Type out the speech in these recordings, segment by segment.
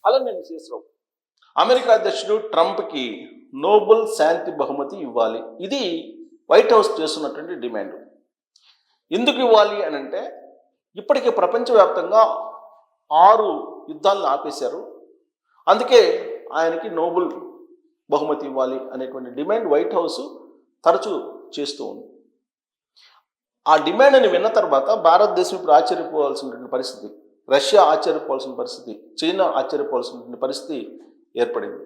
అలా నేను చేస్తున్నాం. అమెరికా అధ్యక్షుడు ట్రంప్కి నోబెల్ శాంతి బహుమతి ఇవ్వాలి. ఇది వైట్ హౌస్ చేస్తున్నటువంటి డిమాండ్. ఎందుకు ఇవ్వాలి అని అంటే, ఇప్పటికే ప్రపంచవ్యాప్తంగా 6 యుద్ధాలను ఆపేశారు. అందుకే ఆయనకి నోబెల్ బహుమతి ఇవ్వాలి అనేటువంటి డిమాండ్ వైట్ హౌస్ తరచూ చేస్తూ ఉంది. ఆ డిమాండ్ని విన్న తర్వాత భారతదేశం ఇప్పుడు ఆశ్చర్యపోవాల్సినటువంటి పరిస్థితి, రష్యా ఆశ్చర్యపోవాల్సిన పరిస్థితి, చైనా ఆశ్చర్యపోవాల్సినటువంటి పరిస్థితి ఏర్పడింది.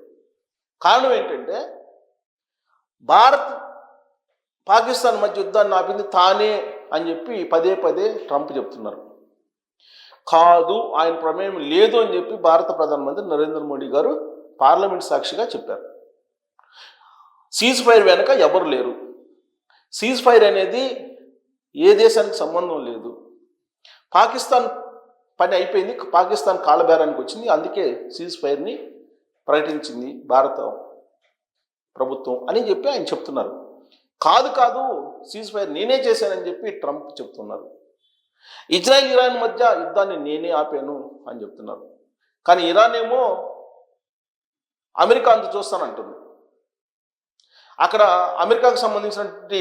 కారణం ఏంటంటే, భారత్ పాకిస్తాన్ మధ్య యుద్ధాన్ని ఆపింది తానే అని చెప్పి పదే పదే ట్రంప్ చెప్తున్నారు. కాదు, ఆయన ప్రమేయం లేదు అని చెప్పి భారత ప్రధానమంత్రి నరేంద్ర మోడీ గారు పార్లమెంట్ సాక్షిగా చెప్పారు. సీజ్ ఫైర్ వెనక ఎవరు లేరు. సీజ్ ఫైర్ అనేది ఏ దేశానికి సంబంధం లేదు. పాకిస్తాన్ పని అయిపోయింది, పాకిస్తాన్ కాళ్ళబేరానికి వచ్చింది. అందుకే సీజ్ ఫైర్ని ప్రకటించింది భారత ప్రభుత్వం అని చెప్పి ఆయన చెప్తున్నారు. కాదు సీజ్ ఫైర్ నేనే చేశానని చెప్పి ట్రంప్ చెప్తున్నారు. ఇజ్రాయెల్ ఇరాన్ మధ్య యుద్ధాన్ని నేనే ఆపాను అని చెప్తున్నారు. కానీ ఇరాన్ ఏమో అమెరికా అంత చూస్తానంటుంది. అక్కడ అమెరికాకు సంబంధించినటువంటి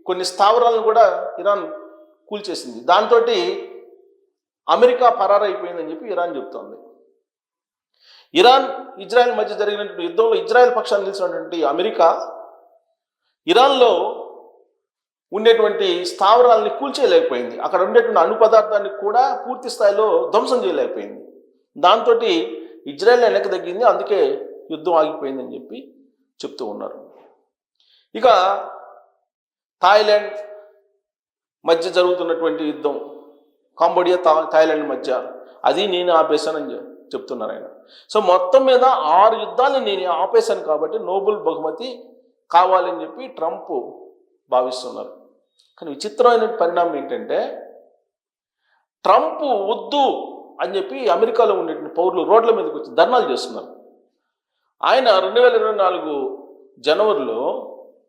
కొన్ని స్థావరాలను కూడా ఇరాన్ కూల్చేసింది. దాంతో అమెరికా పరారైపోయిందని చెప్పి ఇరాన్ చెప్తోంది. ఇరాన్ ఇజ్రాయెల్ మధ్య జరిగినటువంటి యుద్ధంలో ఇజ్రాయెల్ పక్షాన్ని నిలిచినటువంటి అమెరికా ఇరాన్లో ఉండేటువంటి స్థావరాలని కూల్చేయలేకపోయింది. అక్కడ ఉండేటువంటి అణు పదార్థాన్ని కూడా పూర్తి స్థాయిలో ధ్వంసం చేయలేకపోయింది. దాంతో ఇజ్రాయెల్ వెనక్కి తగ్గింది. అందుకే యుద్ధం ఆగిపోయిందని చెప్పి చెప్తూ ఉన్నారు. ఇక థాయిలాండ్ మధ్య జరుగుతున్నటువంటి యుద్ధం, కాంబోడియా థాయిలాండ్ మధ్య, అది నేను ఆపేశానని చెప్తున్నారు ఆయన. సో మొత్తం మీద 6 యుద్ధాలను నేను ఆపేశాను కాబట్టి నోబెల్ బహుమతి కావాలని చెప్పి ట్రంప్ భావిస్తున్నారు. కానీ విచిత్రమైన పరిణామం ఏంటంటే, ట్రంప్ వద్దు అని చెప్పి అమెరికాలో ఉండేటువంటి పౌరులు రోడ్ల మీదకి వచ్చి ధర్నాలు చేస్తున్నారు. ఆయన 2024 జనవరిలో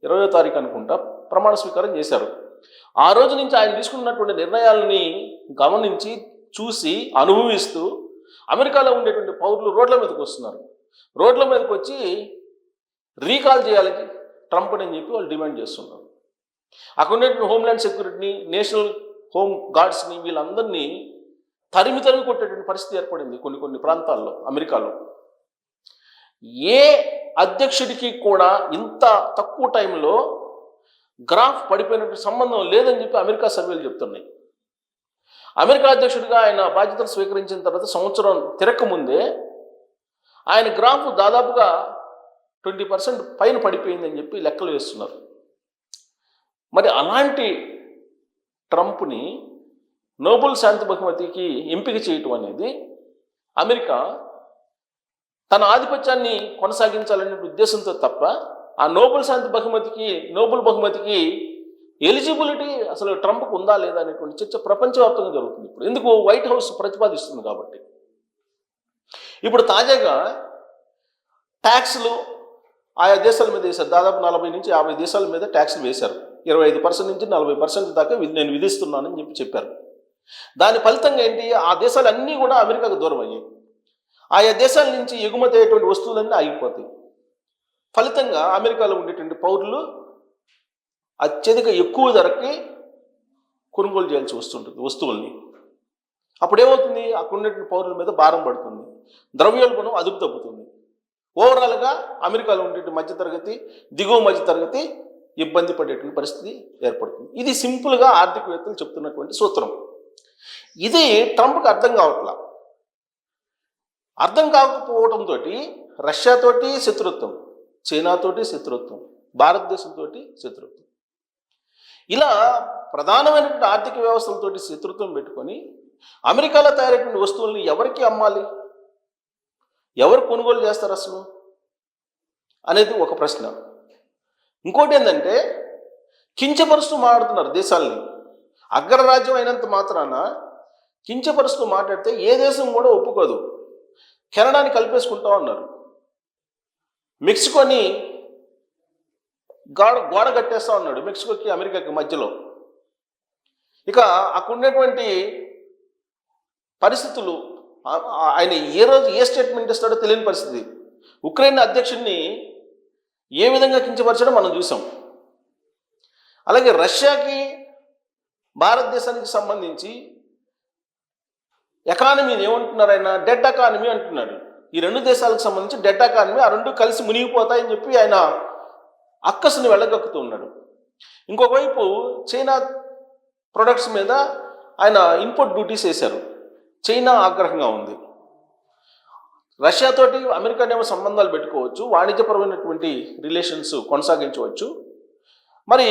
20వ తారీఖు అనుకుంటా ప్రమాణ స్వీకారం చేశారు. ఆ రోజు నుంచి ఆయన తీసుకున్నటువంటి నిర్ణయాలని గమనించి చూసి అనుభవిస్తూ అమెరికాలో ఉండేటువంటి పౌరులు రోడ్ల మీదకి వస్తున్నారు. రోడ్ల మీదకి వచ్చి రీకాల్ చేయాలి ట్రంప్ అని చెప్పి వాళ్ళు డిమాండ్ చేస్తున్నారు. అక్కడ ఉండేటువంటి హోమ్ల్యాండ్ సెక్యూరిటీని, నేషనల్ హోమ్ గార్డ్స్ని, వీళ్ళందరినీ తరిమి కొట్టేటువంటి పరిస్థితి ఏర్పడింది కొన్ని ప్రాంతాల్లో అమెరికాలో. ఏ అధ్యక్షుడికి కూడా ఇంత తక్కువ టైంలో గ్రాఫ్ పడిపోయినట్టు సంబంధం లేదని చెప్పి అమెరికా సర్వేలు చెప్తున్నాయి. అమెరికా అధ్యక్షుడిగా ఆయన బాధ్యతలు స్వీకరించిన తర్వాత సంవత్సరం తిరగకముందే ఆయన గ్రాఫ్ దాదాపుగా 20% పైన పడిపోయిందని చెప్పి లెక్కలు వేస్తున్నారు. మరి అలాంటి ట్రంప్ని నోబెల్ శాంతి బహుమతికి ఎంపిక చేయటం అనేది అమెరికా తన ఆధిపత్యాన్ని కొనసాగించాలనే ఉద్దేశంతో తప్ప, ఆ నోబెల్ శాంతి నోబెల్ బహుమతికి ఎలిజిబిలిటీ అసలు ట్రంప్కు ఉందా లేదా అనేటువంటి చర్చ ప్రపంచవ్యాప్తంగా జరుగుతుంది ఇప్పుడు. ఎందుకు? వైట్ హౌస్ ప్రతిపాదిస్తుంది కాబట్టి. ఇప్పుడు తాజాగా ట్యాక్స్లు ఆయా దేశాల మీద వేశారు. దాదాపు 40 నుంచి 50 దేశాల మీద ట్యాక్స్లు వేశారు. 25% నుంచి 40% దాకా నేను విధిస్తున్నానని చెప్పారు. దాని ఫలితంగా ఏంటి? ఆ దేశాలన్నీ కూడా అమెరికాకు దూరం అయ్యాయి. ఆయా దేశాల నుంచి ఎగుమతి అయ్యేటువంటి వస్తువులన్నీ ఆగిపోతాయి. ఫలితంగా అమెరికాలో ఉండేటువంటి పౌరులు అత్యధిక ఎక్కువ ధరకి కొనుగోలు చేయాల్సి వస్తుంటుంది వస్తువుల్ని. అప్పుడేమవుతుంది? అక్కడ ఉండేటువంటి పౌరుల మీద భారం పడుతుంది, ద్రవ్యోల్బణం అదుపు తగ్గుతుంది. ఓవరాల్గా అమెరికాలో ఉండేటువంటి మధ్యతరగతి, దిగువ మధ్యతరగతి ఇబ్బంది పడేటువంటి పరిస్థితి ఏర్పడుతుంది. ఇది సింపుల్గా ఆర్థికవేత్తలు చెప్తున్నటువంటి సూత్రం. ఇది ట్రంప్కి అర్థం కాకపోవడంతో రష్యాతోటి శత్రుత్వం, చైనాతోటి శత్రుత్వం, భారతదేశంతో శత్రుత్వం, ఇలా ప్రధానమైనటువంటి ఆర్థిక వ్యవస్థలతోటి శత్రుత్వం పెట్టుకొని అమెరికాలో తయారైనటువంటి వస్తువుల్ని ఎవరికి అమ్మాలి, ఎవరు కొనుగోలు చేస్తారు అసలు అనేది ఒక ప్రశ్న. ఇంకోటి ఏంటంటే, కించపరుస్తూ మాట్లాడుతున్నారు దేశాలని. అగ్రరాజ్యం అయినంత మాత్రాన కించపరుస్తూ మాట్లాడితే ఏ దేశం కూడా ఒప్పుకోదు. కెనడాని కలిపేసుకుంటా ఉన్నారు, మెక్సికోని గోడ కట్టేస్తా ఉన్నాడు, మెక్సికోకి అమెరికాకి మధ్యలో. ఇక అక్కడ ఉన్నటువంటి పరిస్థితులు ఆయన ఏ రోజు ఏ స్టేట్మెంట్ ఇస్తాడో తెలియని పరిస్థితి. ఉక్రెయిన్ అధ్యక్షుడిని ఏ విధంగా కించపరచడం మనం చూసాం. అలాగే రష్యాకి భారతదేశానికి సంబంధించి ఎకానమీని ఏమంటున్నారు, ఆయన డెడ్ ఎకానమీ అంటున్నాడు. ఈ రెండు దేశాలకు సంబంధించి డెడ్ ఎకానమీ, ఆ రెండు కలిసి మునిగిపోతాయని చెప్పి ఆయన అక్కసుని వెళ్ళగక్కుతూ ఉన్నాడు. ఇంకొక వైపు చైనా ప్రొడక్ట్స్ మీద ఆయన ఇంపోర్ట్ డ్యూటీస్ వేశారు. చైనా ఆగ్రహంగా ఉంది. రష్యాతోటి అమెరికానేమో సంబంధాలు పెట్టుకోవచ్చు, వాణిజ్యపరమైనటువంటి రిలేషన్స్ కొనసాగించవచ్చు. మరి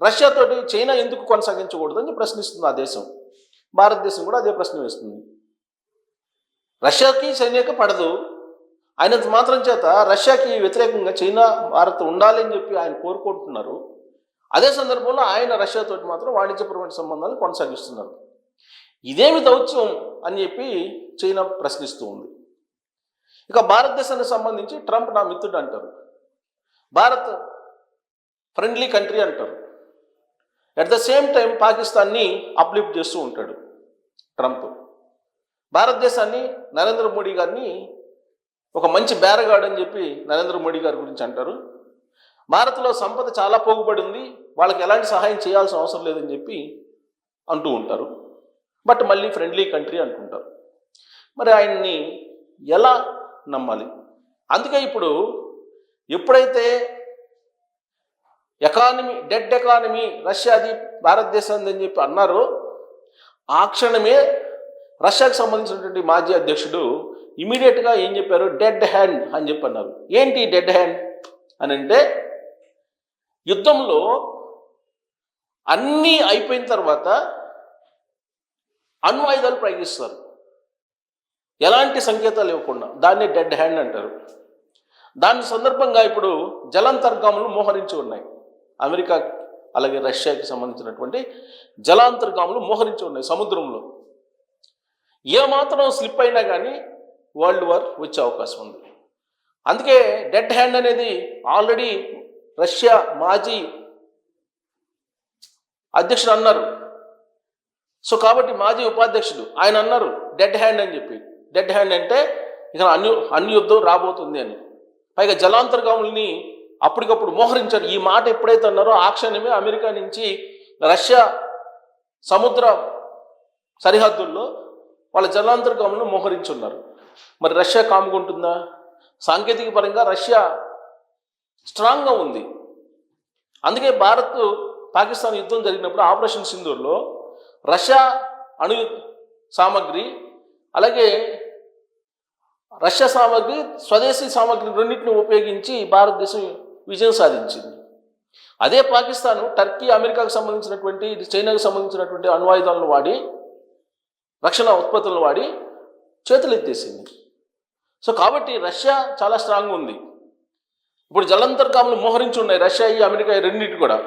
రష్యాతోటి చైనా ఎందుకు కొనసాగించకూడదని ప్రశ్నిస్తుంది ఆ దేశం. భారతదేశం కూడా అదే ప్రశ్న వేస్తుంది. రష్యాకి చైనాకి పడదు, ఆయనంత మాత్రం చేత రష్యాకి వ్యతిరేకంగా చైనా భారత్ ఉండాలని చెప్పి ఆయన కోరుకుంటున్నారు. అదే సందర్భంలో ఆయన రష్యాతోటి మాత్రం వాణిజ్యపరమైన సంబంధాలు కొనసాగిస్తున్నారు. ఇదేమి దౌత్యం అని చెప్పి చైనా ప్రశ్నిస్తూ ఉంది. ఇక భారతదేశానికి సంబంధించి ట్రంప్ నా మిత్రుడు అంటారు, భారత్ ఫ్రెండ్లీ కంట్రీ అంటారు. అట్ ద సేమ్ టైం పాకిస్తాన్ని అప్లిఫ్ట్ చేస్తూ ఉంటాడు ట్రంప్. భారతదేశాన్ని, నరేంద్ర మోడీ గారిని ఒక మంచి బేరగాడు అని చెప్పి నరేంద్ర మోడీ గారి గురించి అంటారు. భారత్లో సంపద చాలా పోగుపడి ఉంది, వాళ్ళకి ఎలాంటి సహాయం చేయాల్సిన అవసరం లేదని చెప్పి అంటూ ఉంటారు. బట్ మళ్ళీ ఫ్రెండ్లీ కంట్రీ అంటుంటారు. మరి ఆయన్ని ఎలా నమ్మాలి? అందుకే ఇప్పుడు ఎప్పుడైతే ఎకానమీ డెడ్ ఎకానమీ రష్యాది భారతదేశాన్ని అని చెప్పి అన్నారో, ఆ క్షణమే రష్యాకు సంబంధించినటువంటి మాజీ అధ్యక్షుడు ఇమీడియట్గా ఏం చెప్పారు, డెడ్ హ్యాండ్ అని చెప్పి అన్నారు. ఏంటి డెడ్ హ్యాండ్ అని అంటే, యుద్ధంలో అన్నీ అయిపోయిన తర్వాత అణు ఆయుధాలు ప్రయోగిస్తారు, ఎలాంటి సంకేతాలు ఇవ్వకుండా. దాన్ని డెడ్ హ్యాండ్ అంటారు. దాని సందర్భంగా ఇప్పుడు జలాంతర్గాములు మోహరించి ఉన్నాయి. అమెరికా అలాగే రష్యాకి సంబంధించినటువంటి జలాంతర్గాములు మోహరించి ఉన్నాయి సముద్రంలో. ఏమాత్రం స్లిప్ అయినా కానీ వరల్డ్ వార్ వచ్చే అవకాశం ఉంది. అందుకే డెడ్ హ్యాండ్ అనేది ఆల్రెడీ రష్యా మాజీ అధ్యక్షుడు అన్నారు. సో కాబట్టి మాజీ ఉపాధ్యక్షుడు ఆయన అన్నారు డెడ్ హ్యాండ్ అని చెప్పి. డెడ్ హ్యాండ్ అంటే ఇక అన్ని యుద్ధం రాబోతుంది అని. పైగా జలాంతర్గాముల్ని అప్పటికప్పుడు మోహరించారు. ఈ మాట ఎప్పుడైతే అన్నారో ఆ క్షణమే అమెరికా నుంచి రష్యా సముద్ర సరిహద్దుల్లో వాళ్ళ జలాంతర్గాములను మోహరించున్నారు. మరి రష్యా కాముకుంటుందా? సాంకేతిక పరంగా రష్యా స్ట్రాంగ్గా ఉంది. అందుకే భారత్ పాకిస్తాన్ యుద్ధం జరిగినప్పుడు ఆపరేషన్ సింధూర్లో రష్యా అణు సామగ్రి అలాగే రష్యా సామగ్రి, స్వదేశీ సామగ్రి రెండింటిని ఉపయోగించి భారతదేశం విజయం సాధించింది. అదే పాకిస్తాన్ టర్కీ, అమెరికాకు సంబంధించినటువంటి, చైనాకు సంబంధించినటువంటి అణ్వాయుధాలను వాడి, రక్షణ ఉత్పత్తులను వాడి చేతులు ఎత్తేసింది. సో కాబట్టి రష్యా చాలా స్ట్రాంగ్ ఉంది. ఇప్పుడు జలాంతర్గాములు మోహరించి ఉన్నాయి రష్యా, అమెరికా రెండింటి కూడా.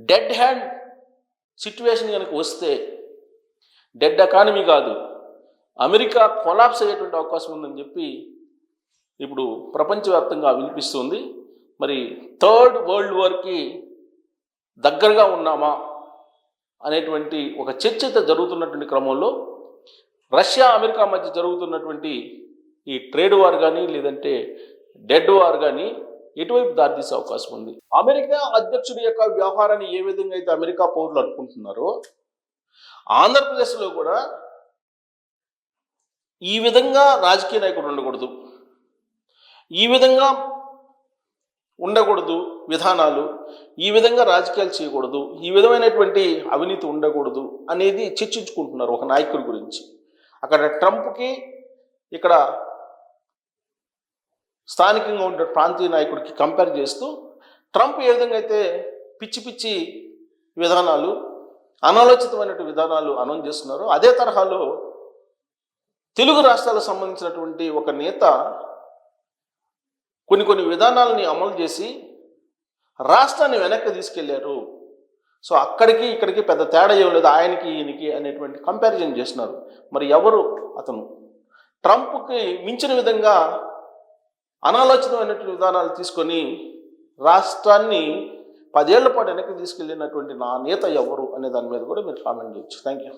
డెడ్ హ్యాండ్ సిచ్యువేషన్ కనుక వస్తే డెడ్ ఎకానమీ కాదు, అమెరికా కొలాప్స్ అయ్యేటువంటి అవకాశం ఉందని చెప్పి ఇప్పుడు ప్రపంచవ్యాప్తంగా వినిపిస్తుంది. మరి థర్డ్ వరల్డ్ వార్కి దగ్గరగా ఉన్నామా అనేటువంటి ఒక చర్చ జరుగుతున్నటువంటి క్రమంలో రష్యా అమెరికా మధ్య జరుగుతున్నటువంటి ఈ ట్రేడ్ వార్ కానీ లేదంటే డెడ్ వార్ కానీ ఎటువైపు దారితీసే అవకాశం ఉంది. అమెరికా అధ్యక్షుడి యొక్క వ్యవహారాన్ని ఏ విధంగా అయితే అమెరికా పౌరులు అనుకుంటున్నారో, ఆంధ్రప్రదేశ్లో కూడా ఈ విధంగా రాజకీయ నాయకుడు ఉండకూడదు, ఈ విధంగా ఉండకూడదు విధానాలు, ఈ విధంగా రాజకీయాలు చేయకూడదు, ఈ విధమైనటువంటి అవినీతి ఉండకూడదు అనేది చర్చించుకుంటున్నారు ఒక నాయకుడి గురించి. అక్కడ ట్రంప్కి, ఇక్కడ స్థానికంగా ఉండే ప్రాంతీయ నాయకుడికి కంపేర్ చేస్తూ ట్రంప్ ఏ విధంగా అయితే పిచ్చి పిచ్చి విధానాలు, అనాలోచితమైనటువంటి విధానాలు అనౌన్స్ చేస్తున్నారో, అదే తరహాలో తెలుగు రాష్ట్రాలకు సంబంధించినటువంటి ఒక నేత కొన్ని విధానాలని అమలు చేసి రాష్ట్రాన్ని వెనక్కి తీసుకెళ్లారు. సో అక్కడికి ఇక్కడికి పెద్ద తేడా ఏం లేదు, ఆయనకి ఈయనకి అనేటువంటి కంపారిజన్ చేస్తున్నారు. మరి ఎవరు అతను? ట్రంప్కి మించిన విధంగా అనాలోచితమైనటువంటి విధానాలు తీసుకొని రాష్ట్రాన్ని 10 ఏళ్ల పాటు వెనక్కి తీసుకెళ్ళినటువంటి నా నేత ఎవరు అనే దాని మీద కూడా మీరు కామెంట్ చేయొచ్చు. Thank you.